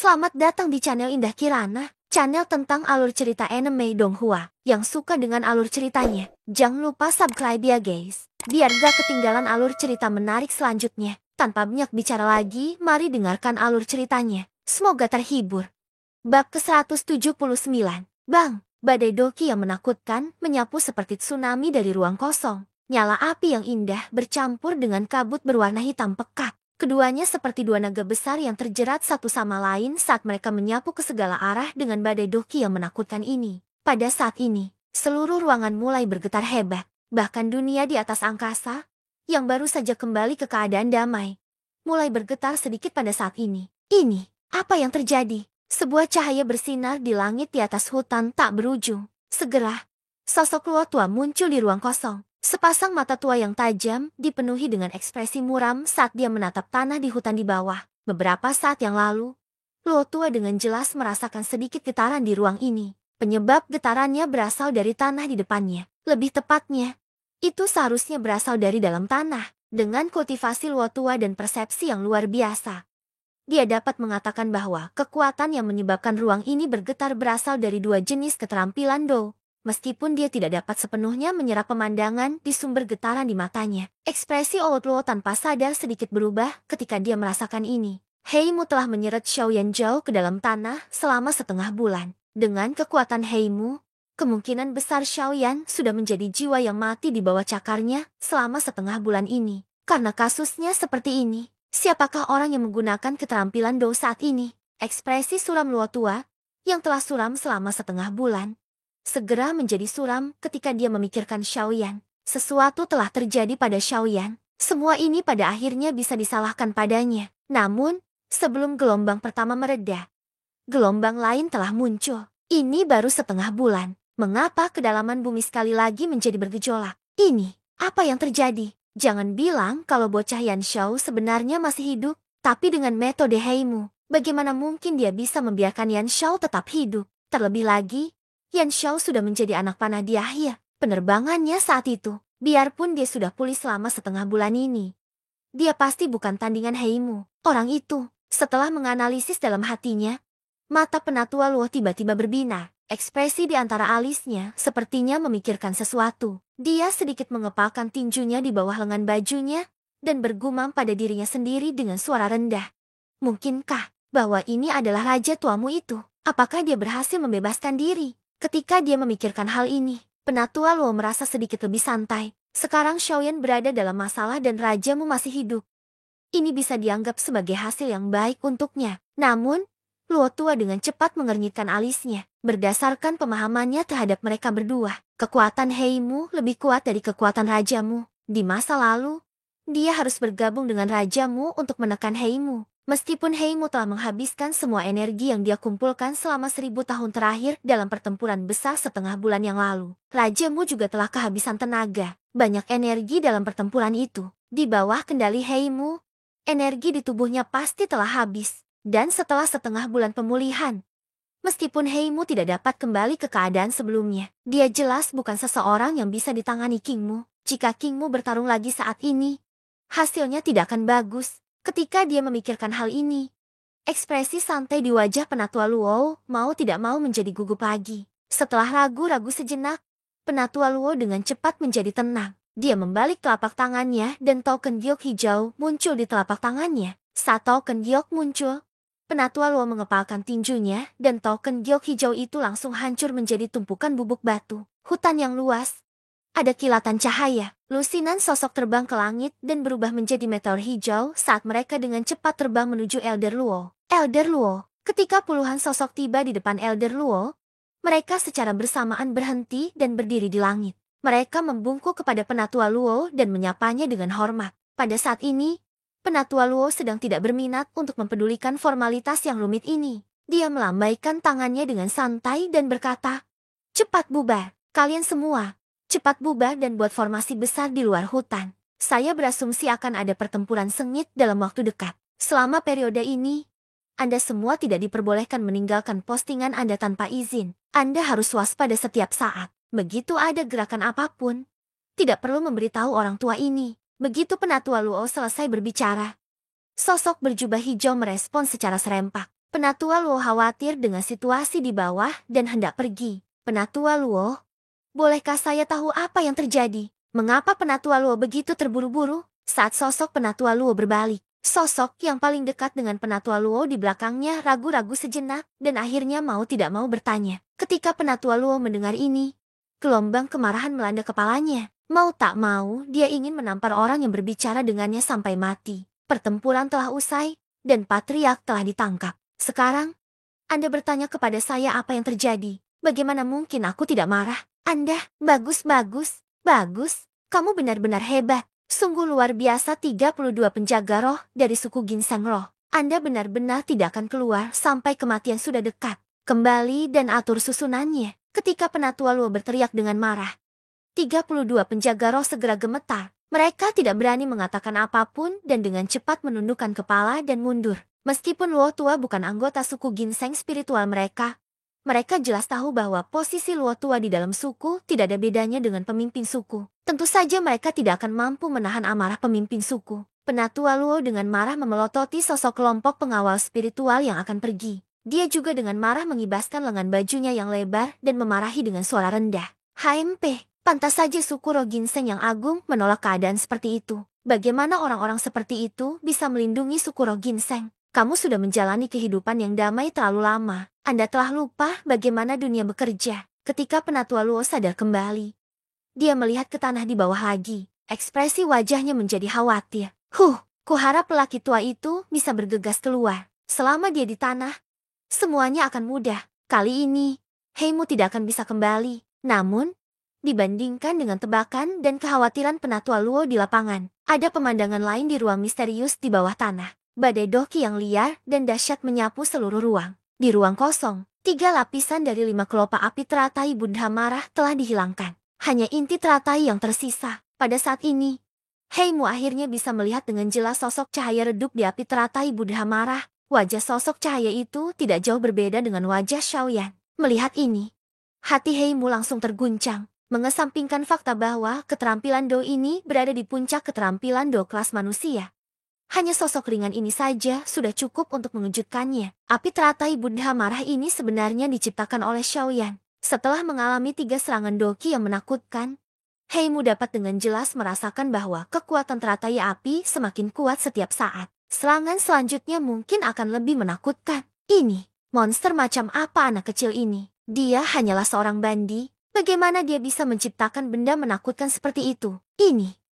Selamat datang di channel Indah Kirana, channel tentang alur cerita anime Donghua. Yang suka dengan alur ceritanya, jangan lupa subscribe ya guys, biar gak ketinggalan alur cerita menarik selanjutnya. Tanpa banyak bicara lagi, mari dengarkan alur ceritanya. Semoga terhibur. Bab ke-179. Bang, badai Doki yang menakutkan menyapu seperti tsunami dari ruang kosong. Nyala api yang indah bercampur dengan kabut berwarna hitam pekat. Keduanya seperti dua naga besar yang terjerat satu sama lain saat mereka menyapu ke segala arah dengan badai Doki yang menakutkan ini. Pada saat ini, seluruh ruangan mulai bergetar hebat. Bahkan dunia di atas angkasa, yang baru saja kembali ke keadaan damai, mulai bergetar sedikit pada saat ini. Ini, apa yang terjadi? Sebuah cahaya bersinar di langit di atas hutan tak berujung. Segera, sosok Luo tua muncul di ruang kosong. Sepasang mata tua yang tajam dipenuhi dengan ekspresi muram saat dia menatap tanah di hutan di bawah. Beberapa saat yang lalu, Luo tua dengan jelas merasakan sedikit getaran di ruang ini. Penyebab getarannya berasal dari tanah di depannya. Lebih tepatnya, itu seharusnya berasal dari dalam tanah. Dengan kultivasi Luo tua dan persepsi yang luar biasa, dia dapat mengatakan bahwa kekuatan yang menyebabkan ruang ini bergetar berasal dari dua jenis keterampilan Do. Meskipun dia tidak dapat sepenuhnya menyerap pemandangan di sumber getaran di matanya, ekspresi Old Luo tanpa sadar sedikit berubah ketika dia merasakan ini. Heimu telah menyeret Xiaoyan jauh ke dalam tanah selama setengah bulan. Dengan kekuatan Heimu, kemungkinan besar Xiaoyan sudah menjadi jiwa yang mati di bawah cakarnya selama setengah bulan ini. Karena kasusnya seperti ini, siapakah orang yang menggunakan keterampilan Do saat ini? Ekspresi suram Luo tua, yang telah suram selama setengah bulan, segera menjadi suram ketika dia memikirkan Xiaoyan. Sesuatu telah terjadi pada Xiaoyan. Semua ini pada akhirnya bisa disalahkan padanya. Namun, sebelum gelombang pertama mereda, gelombang lain telah muncul. Ini baru setengah bulan. Mengapa kedalaman bumi sekali lagi menjadi bergejolak? Ini, apa yang terjadi? Jangan bilang kalau bocah Yan Xiao sebenarnya masih hidup. Tapi dengan metode Heimu, bagaimana mungkin dia bisa membiarkan Yan Xiao tetap hidup? Terlebih lagi, Yan Xiao sudah menjadi anak panah di akhir penerbangannya saat itu. Biarpun dia sudah pulih selama setengah bulan ini, dia pasti bukan tandingan Heimu. Orang itu, setelah menganalisis dalam hatinya, mata penatua Luo tiba-tiba berbinar. Ekspresi di antara alisnya sepertinya memikirkan sesuatu. Dia sedikit mengepalkan tinjunya di bawah lengan bajunya dan bergumam pada dirinya sendiri dengan suara rendah. Mungkinkah bahwa ini adalah raja tuamu itu? Apakah dia berhasil membebaskan diri? Ketika dia memikirkan hal ini, penatua Luo merasa sedikit lebih santai. Sekarang Xiaoyan berada dalam masalah dan rajamu masih hidup. Ini bisa dianggap sebagai hasil yang baik untuknya. Namun, Luo tua dengan cepat mengernyitkan alisnya. Berdasarkan pemahamannya terhadap mereka berdua, kekuatan Heimu lebih kuat dari kekuatan rajamu. Di masa lalu, dia harus bergabung dengan rajamu untuk menekan Heimu. Meskipun Heimu telah menghabiskan semua energi yang dia kumpulkan selama 1000 tahun terakhir dalam pertempuran besar setengah bulan yang lalu, rajamu juga telah kehabisan tenaga. Banyak energi dalam pertempuran itu. Di bawah kendali Heimu, energi di tubuhnya pasti telah habis. Dan setelah setengah bulan pemulihan, meskipun Heimu tidak dapat kembali ke keadaan sebelumnya, dia jelas bukan seseorang yang bisa ditangani Kingmu. Jika Kingmu bertarung lagi saat ini, hasilnya tidak akan bagus. Ketika dia memikirkan hal ini, ekspresi santai di wajah penatua Luo mau tidak mau menjadi gugup lagi. Setelah ragu-ragu sejenak, penatua Luo dengan cepat menjadi tenang. Dia membalik telapak tangannya dan token giok hijau muncul di telapak tangannya. Saat token giok muncul, penatua Luo mengepalkan tinjunya dan token giok hijau itu langsung hancur menjadi tumpukan bubuk batu. Hutan yang luas, ada kilatan cahaya. Lusinan sosok terbang ke langit dan berubah menjadi meteor hijau saat mereka dengan cepat terbang menuju Elder Luo. Elder Luo. Ketika puluhan sosok tiba di depan Elder Luo, mereka secara bersamaan berhenti dan berdiri di langit. Mereka membungkuk kepada penatua Luo dan menyapanya dengan hormat. Pada saat ini, penatua Luo sedang tidak berminat untuk mempedulikan formalitas yang rumit ini. Dia melambaikan tangannya dengan santai dan berkata, "Cepat bubar, kalian semua. Cepat bubar dan buat formasi besar di luar hutan. Saya berasumsi akan ada pertempuran sengit dalam waktu dekat. Selama periode ini, Anda semua tidak diperbolehkan meninggalkan postingan Anda tanpa izin. Anda harus waspada setiap saat. Begitu ada gerakan apapun, tidak perlu memberitahu orang tua ini." Begitu penatua Luo selesai berbicara, sosok berjubah hijau merespon secara serempak. Penatua Luo khawatir dengan situasi di bawah dan hendak pergi. Penatua Luo, bolehkah saya tahu apa yang terjadi? Mengapa Penatua Luo begitu terburu-buru? Saat sosok Penatua Luo berbalik, sosok yang paling dekat dengan Penatua Luo di belakangnya ragu-ragu sejenak dan akhirnya mau tidak mau bertanya. Ketika Penatua Luo mendengar ini, gelombang kemarahan melanda kepalanya. Mau tak mau, dia ingin menampar orang yang berbicara dengannya sampai mati. Pertempuran telah usai, dan patriark telah ditangkap. Sekarang, Anda bertanya kepada saya apa yang terjadi. Bagaimana mungkin aku tidak marah? Anda, bagus. Kamu benar-benar hebat. Sungguh luar biasa 32 penjaga roh dari suku Ginseng Roh. Anda benar-benar tidak akan keluar sampai kematian sudah dekat. Kembali dan atur susunannya. Ketika Penatua Luo berteriak dengan marah, 32 penjaga roh segera gemetar. Mereka tidak berani mengatakan apapun dan dengan cepat menundukkan kepala dan mundur. Meskipun Luo Tua bukan anggota suku ginseng spiritual mereka jelas tahu bahwa posisi Luo Tua di dalam suku tidak ada bedanya dengan pemimpin suku. Tentu saja mereka tidak akan mampu menahan amarah pemimpin suku. Penatua Luo dengan marah memelototi sosok kelompok pengawal spiritual yang akan pergi. Dia juga dengan marah mengibaskan lengan bajunya yang lebar dan memarahi dengan suara rendah. HMP, pantas saja suku roh ginseng yang agung menolak keadaan seperti itu. Bagaimana orang-orang seperti itu bisa melindungi suku roh ginseng? Kamu sudah menjalani kehidupan yang damai terlalu lama. Anda telah lupa bagaimana dunia bekerja. Ketika Penatua Luo sadar kembali, dia melihat ke tanah di bawah lagi. Ekspresi wajahnya menjadi khawatir. Kuharap lelaki tua itu bisa bergegas keluar. Selama dia di tanah, semuanya akan mudah. Kali ini, Heimu tidak akan bisa kembali. Namun, dibandingkan dengan tebakan dan kekhawatiran Penatua Luo di lapangan, ada pemandangan lain di ruang misterius di bawah tanah. Badai doki yang liar dan dahsyat menyapu seluruh ruang. Di ruang kosong, 3 lapisan dari 5 kelopak api teratai Buddha marah telah dihilangkan. Hanya inti teratai yang tersisa. Pada saat ini, Heimu akhirnya bisa melihat dengan jelas sosok cahaya redup di api teratai Buddha marah. Wajah sosok cahaya itu tidak jauh berbeda dengan wajah Xiaoyan. Melihat ini, hati Heimu langsung terguncang. Mengesampingkan fakta bahwa keterampilan Do ini berada di puncak keterampilan Do kelas manusia. Hanya sosok ringan ini saja sudah cukup untuk mengejutkannya. Api teratai Buddha marah ini sebenarnya diciptakan oleh Xiaoyan. Setelah mengalami 3 serangan doki yang menakutkan, Heimu dapat dengan jelas merasakan bahwa kekuatan teratai api semakin kuat setiap saat. Serangan selanjutnya mungkin akan lebih menakutkan. Ini, monster macam apa anak kecil ini? Dia hanyalah seorang bandi. Bagaimana dia bisa menciptakan benda menakutkan seperti itu?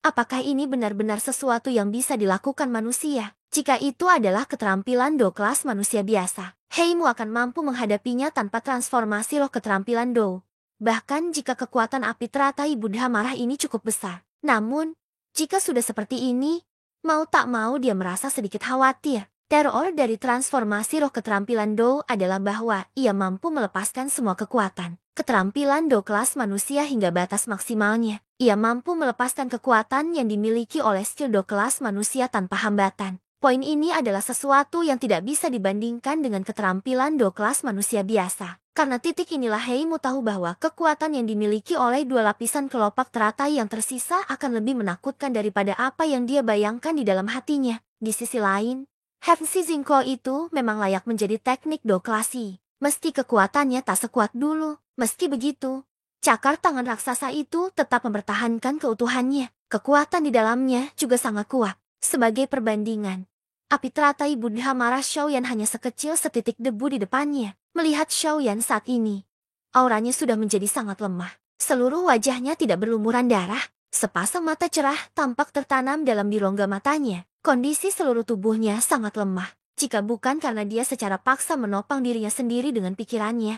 Apakah ini benar-benar sesuatu yang bisa dilakukan manusia? Jika itu adalah keterampilan Do kelas manusia biasa, Heimu akan mampu menghadapinya tanpa transformasi roh keterampilan Do. Bahkan jika kekuatan api teratai Buddha marah ini cukup besar. Namun, jika sudah seperti ini, mau tak mau dia merasa sedikit khawatir. Teror dari transformasi roh keterampilan Do adalah bahwa ia mampu melepaskan semua kekuatan keterampilan Do kelas manusia hingga batas maksimalnya. Ia mampu melepaskan kekuatan yang dimiliki oleh skill Do kelas manusia tanpa hambatan. Poin ini adalah sesuatu yang tidak bisa dibandingkan dengan keterampilan Do kelas manusia biasa. Karena titik inilah Heimu tahu bahwa kekuatan yang dimiliki oleh 2 lapisan kelopak teratai yang tersisa akan lebih menakutkan daripada apa yang dia bayangkan di dalam hatinya. Di sisi lain, Heaven Seizing Claw itu memang layak menjadi teknik Do klasi. Meski kekuatannya tak sekuat dulu. Meski begitu, cakar tangan raksasa itu tetap mempertahankan keutuhannya. Kekuatan di dalamnya juga sangat kuat. Sebagai perbandingan, api teratai Buddha marah Xiaoyan hanya sekecil setitik debu di depannya. Melihat Xiaoyan saat ini, auranya sudah menjadi sangat lemah. Seluruh wajahnya tidak berlumuran darah. Sepasang mata cerah tampak tertanam dalam di rongga matanya. Kondisi seluruh tubuhnya sangat lemah. Jika bukan karena dia secara paksa menopang dirinya sendiri dengan pikirannya,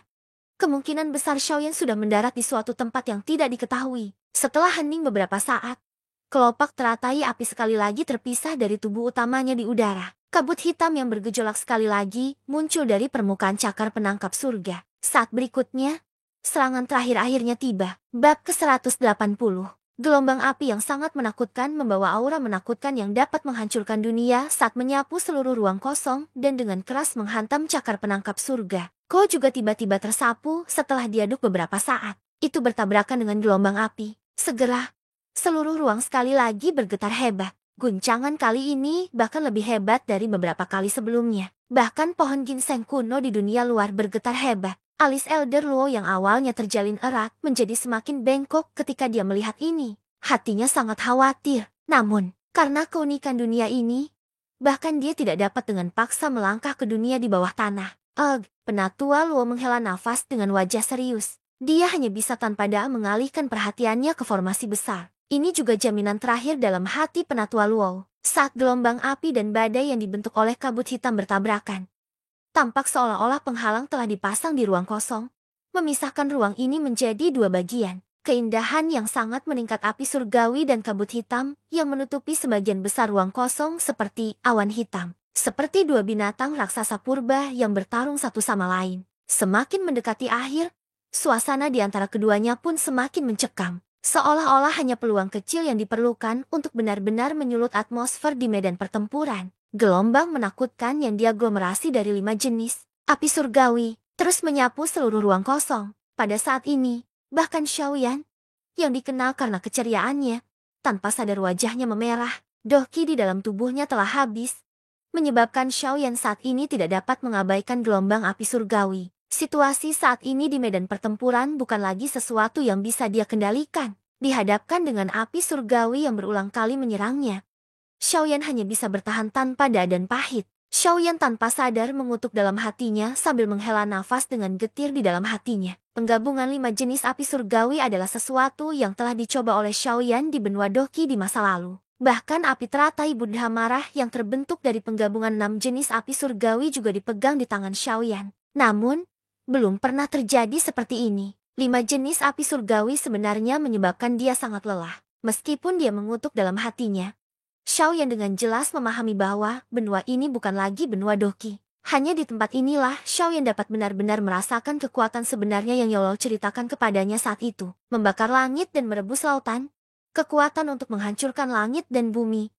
kemungkinan besar Xiaoyan sudah mendarat di suatu tempat yang tidak diketahui. Setelah hening beberapa saat, kelopak teratai api sekali lagi terpisah dari tubuh utamanya di udara. Kabut hitam yang bergejolak sekali lagi muncul dari permukaan cakar penangkap surga. Saat berikutnya, serangan terakhir akhirnya tiba. Bab ke-180. Gelombang api yang sangat menakutkan membawa aura menakutkan yang dapat menghancurkan dunia saat menyapu seluruh ruang kosong dan dengan keras menghantam cakar penangkap surga. Ko juga tiba-tiba tersapu setelah diaduk beberapa saat. Itu bertabrakan dengan gelombang api. Segera, seluruh ruang sekali lagi bergetar hebat. Guncangan kali ini bahkan lebih hebat dari beberapa kali sebelumnya. Bahkan pohon ginseng kuno di dunia luar bergetar hebat. Alis Elder Luo yang awalnya terjalin erat menjadi semakin bengkok ketika dia melihat ini. Hatinya sangat khawatir. Namun, karena keunikan dunia ini, bahkan dia tidak dapat dengan paksa melangkah ke dunia di bawah tanah. Penatua Luo menghela nafas dengan wajah serius. Dia hanya bisa tanpa daya mengalihkan perhatiannya ke formasi besar. Ini juga jaminan terakhir dalam hati Penatua Luo. Saat gelombang api dan badai yang dibentuk oleh kabut hitam bertabrakan, tampak seolah-olah penghalang telah dipasang di ruang kosong, memisahkan ruang ini menjadi dua bagian. Keindahan yang sangat meningkat api surgawi dan kabut hitam yang menutupi sebagian besar ruang kosong seperti awan hitam. Seperti dua binatang raksasa purba yang bertarung satu sama lain. Semakin mendekati akhir, suasana di antara keduanya pun semakin mencekam. Seolah-olah hanya peluang kecil yang diperlukan untuk benar-benar menyulut atmosfer di medan pertempuran. Gelombang menakutkan yang diaglomerasi dari 5 jenis api surgawi terus menyapu seluruh ruang kosong. Pada saat ini, bahkan Xiaoyan, yang dikenal karena keceriaannya, tanpa sadar wajahnya memerah. Doki di dalam tubuhnya telah habis, menyebabkan Xiaoyan saat ini tidak dapat mengabaikan gelombang api surgawi. Situasi saat ini di medan pertempuran bukan lagi sesuatu yang bisa dia kendalikan. Dihadapkan dengan api surgawi yang berulang kali menyerangnya, Xiaoyan hanya bisa bertahan tanpa daya dan pahit. Xiaoyan tanpa sadar mengutuk dalam hatinya sambil menghela nafas dengan getir di dalam hatinya. Penggabungan 5 jenis api surgawi adalah sesuatu yang telah dicoba oleh Xiaoyan di benua Doki di masa lalu. Bahkan api teratai Buddha marah yang terbentuk dari penggabungan 6 jenis api surgawi juga dipegang di tangan Xiaoyan. Namun, belum pernah terjadi seperti ini. 5 jenis api surgawi sebenarnya menyebabkan dia sangat lelah. Meskipun dia mengutuk dalam hatinya, Xiaoyan dengan jelas memahami bahwa benua ini bukan lagi benua Doki. Hanya di tempat inilah Xiaoyan dapat benar-benar merasakan kekuatan sebenarnya yang Yolo ceritakan kepadanya saat itu. Membakar langit dan merebus lautan. Kekuatan untuk menghancurkan langit dan bumi.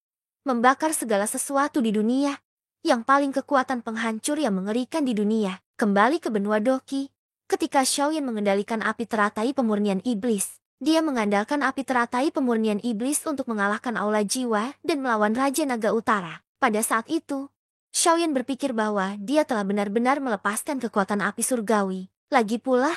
Membakar segala sesuatu di dunia. Yang paling kekuatan penghancur yang mengerikan di dunia. Kembali ke benua Doki. Ketika Xiaoyan mengendalikan api teratai pemurnian iblis, dia mengandalkan api teratai pemurnian iblis untuk mengalahkan aula jiwa dan melawan Raja Naga Utara. Pada saat itu, Xiaoyan berpikir bahwa dia telah benar-benar melepaskan kekuatan api surgawi. Lagi pula,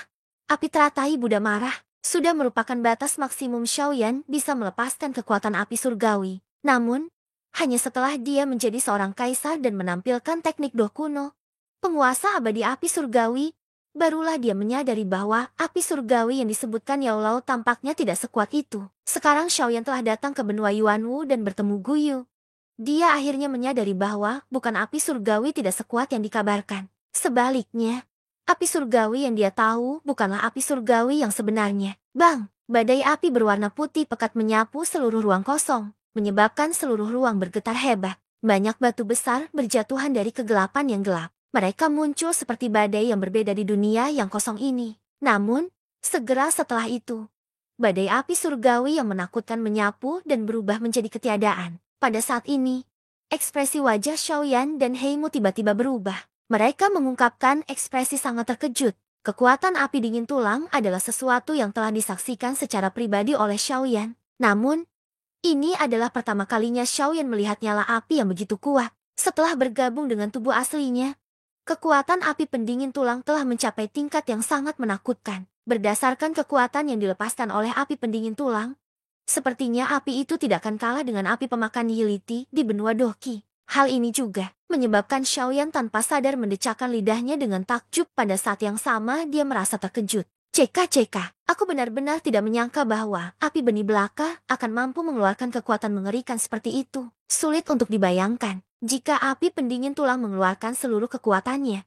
api teratai Buddha marah sudah merupakan batas maksimum Xiaoyan bisa melepaskan kekuatan api surgawi. Namun, hanya setelah dia menjadi seorang kaisar dan menampilkan teknik Do kuno, penguasa abadi api surgawi, barulah dia menyadari bahwa api surgawi yang disebutkan Yao Lao tampaknya tidak sekuat itu. Sekarang Xiaoyan telah datang ke benua Yuanwu dan bertemu Guyu. Dia akhirnya menyadari bahwa bukan api surgawi tidak sekuat yang dikabarkan. Sebaliknya, api surgawi yang dia tahu bukanlah api surgawi yang sebenarnya. Bang! Badai api berwarna putih pekat menyapu seluruh ruang kosong, menyebabkan seluruh ruang bergetar hebat. Banyak batu besar berjatuhan dari kegelapan yang gelap. Mereka muncul seperti badai yang berbeda di dunia yang kosong ini. Namun, segera setelah itu, badai api surgawi yang menakutkan menyapu dan berubah menjadi ketiadaan. Pada saat ini, ekspresi wajah Xiaoyan dan Heimu tiba-tiba berubah. Mereka mengungkapkan ekspresi sangat terkejut. Kekuatan api dingin tulang adalah sesuatu yang telah disaksikan secara pribadi oleh Xiaoyan. Namun, ini adalah pertama kalinya Xiaoyan melihat nyala api yang begitu kuat. Setelah bergabung dengan tubuh aslinya, kekuatan api pendingin tulang telah mencapai tingkat yang sangat menakutkan. Berdasarkan kekuatan yang dilepaskan oleh api pendingin tulang, sepertinya api itu tidak akan kalah dengan api pemakan Yiliti di benua Doki. Hal ini juga menyebabkan Xiaoyan tanpa sadar mendecakkan lidahnya dengan takjub. Pada saat yang sama dia merasa terkejut. Ceka, aku benar-benar tidak menyangka bahwa api benih belaka akan mampu mengeluarkan kekuatan mengerikan seperti itu. Sulit untuk dibayangkan jika api pendingin tulang mengeluarkan seluruh kekuatannya.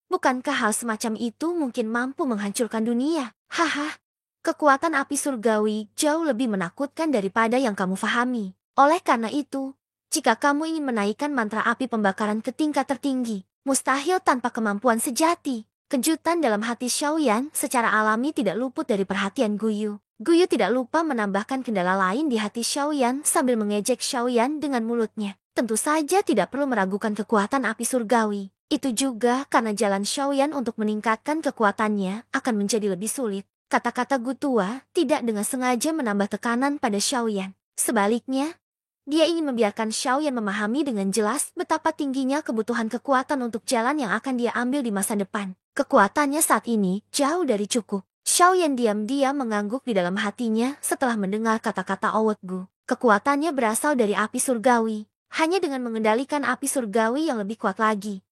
Bukankah hal semacam itu mungkin mampu menghancurkan dunia? Haha, kekuatan api surgawi jauh lebih menakutkan daripada yang kamu fahami. Oleh karena itu, jika kamu ingin menaikkan mantra api pembakaran ke tingkat tertinggi, mustahil tanpa kemampuan sejati. Kejutan dalam hati Xiaoyan secara alami tidak luput dari perhatian Guyu. Guyu tidak lupa menambahkan kendala lain di hati Xiaoyan sambil mengejek Xiaoyan dengan mulutnya. Tentu saja tidak perlu meragukan kekuatan api surgawi. Itu juga karena jalan Xiaoyan untuk meningkatkan kekuatannya akan menjadi lebih sulit. Kata-kata Gutua tidak dengan sengaja menambah tekanan pada Xiaoyan. Sebaliknya, Dia ingin membiarkan Xiaoyan memahami dengan jelas betapa tingginya kebutuhan kekuatan untuk jalan yang akan dia ambil di masa depan. Kekuatannya saat ini jauh dari cukup. Xiaoyan diam-diam mengangguk di dalam hatinya setelah mendengar kata-kata Owet Gu. Kekuatannya berasal dari api surgawi. Hanya dengan mengendalikan api surgawi yang lebih kuat lagi,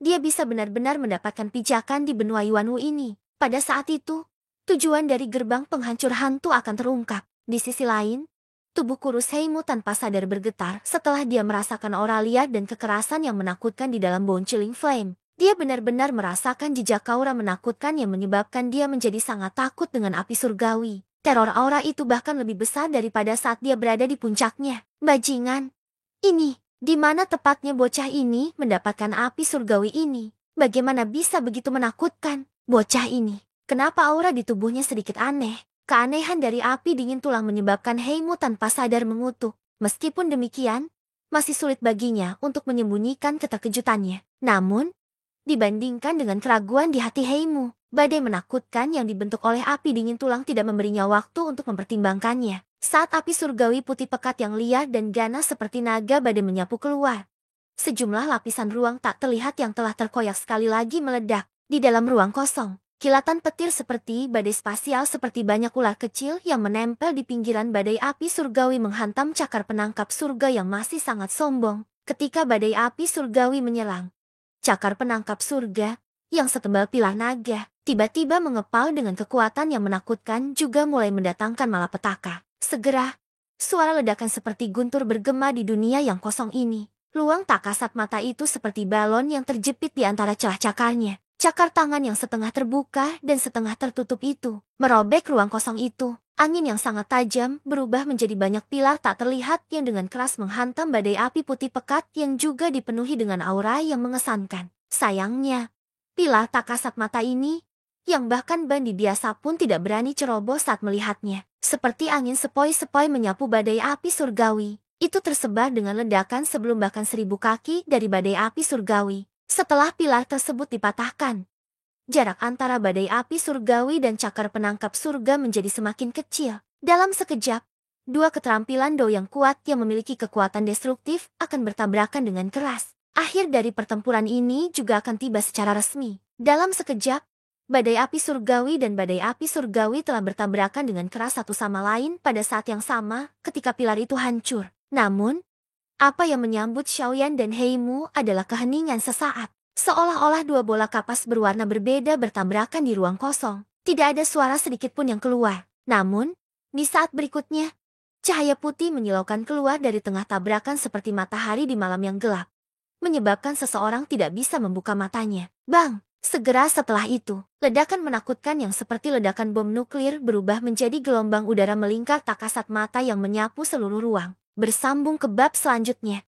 dia bisa benar-benar mendapatkan pijakan di benua Yuanwu ini. Pada saat itu, tujuan dari gerbang penghancur hantu akan terungkap. Di sisi lain, tubuh kurus Heimu tanpa sadar bergetar setelah dia merasakan aura liar dan kekerasan yang menakutkan di dalam Bone Chilling Flame. Dia benar-benar merasakan jejak aura menakutkan yang menyebabkan dia menjadi sangat takut dengan api surgawi. Teror aura itu bahkan lebih besar daripada saat dia berada di puncaknya. Bajingan! Ini, di mana tepatnya bocah ini mendapatkan api surgawi ini? Bagaimana bisa begitu menakutkan? Bocah ini, kenapa aura di tubuhnya sedikit aneh? Keanehan dari api dingin tulang menyebabkan Heimu tanpa sadar mengutuk. Meskipun demikian, masih sulit baginya untuk menyembunyikan keterkejutannya. Namun, dibandingkan dengan keraguan di hati Heimu, badai menakutkan yang dibentuk oleh api dingin tulang tidak memberinya waktu untuk mempertimbangkannya. Saat api surgawi putih pekat yang liar dan ganas seperti naga badai menyapu keluar, sejumlah lapisan ruang tak terlihat yang telah terkoyak sekali lagi meledak. Di dalam ruang kosong, kilatan petir seperti badai spasial seperti banyak ular kecil yang menempel di pinggiran badai api surgawi menghantam cakar penangkap surga yang masih sangat sombong. Ketika badai api surgawi menyerang, cakar penangkap surga, yang setebal pilar naga, tiba-tiba mengepal dengan kekuatan yang menakutkan juga mulai mendatangkan malapetaka. Segera, suara ledakan seperti guntur bergema di dunia yang kosong ini. Luang tak kasat mata itu seperti balon yang terjepit di antara celah cakarnya. Cakar tangan yang setengah terbuka dan setengah tertutup itu merobek ruang kosong itu. Angin yang sangat tajam berubah menjadi banyak pilar tak terlihat yang dengan keras menghantam badai api putih pekat yang juga dipenuhi dengan aura yang mengesankan. Sayangnya, pilar tak kasat mata ini, yang bahkan bandi biasa pun tidak berani ceroboh saat melihatnya. Seperti angin sepoi-sepoi menyapu badai api surgawi, itu tersebar dengan ledakan sebelum bahkan 1000 kaki dari badai api surgawi. Setelah pilar tersebut dipatahkan, jarak antara badai api surgawi dan cakar penangkap surga menjadi semakin kecil. Dalam sekejap, dua keterampilan Do yang kuat yang memiliki kekuatan destruktif akan bertabrakan dengan keras. Akhir dari pertempuran ini juga akan tiba secara resmi. Dalam sekejap, badai api surgawi dan badai api surgawi telah bertabrakan dengan keras satu sama lain pada saat yang sama ketika pilar itu hancur. Namun, apa yang menyambut Xiaoyan dan Heimu adalah keheningan sesaat. Seolah-olah dua bola kapas berwarna berbeda bertabrakan di ruang kosong. Tidak ada suara sedikit pun yang keluar. Namun, di saat berikutnya, cahaya putih menyilaukan keluar dari tengah tabrakan seperti matahari di malam yang gelap, menyebabkan seseorang tidak bisa membuka matanya. Bang! Segera setelah itu, ledakan menakutkan yang seperti ledakan bom nuklir berubah menjadi gelombang udara melingkar tak kasat mata yang menyapu seluruh ruang. Bersambung ke bab selanjutnya.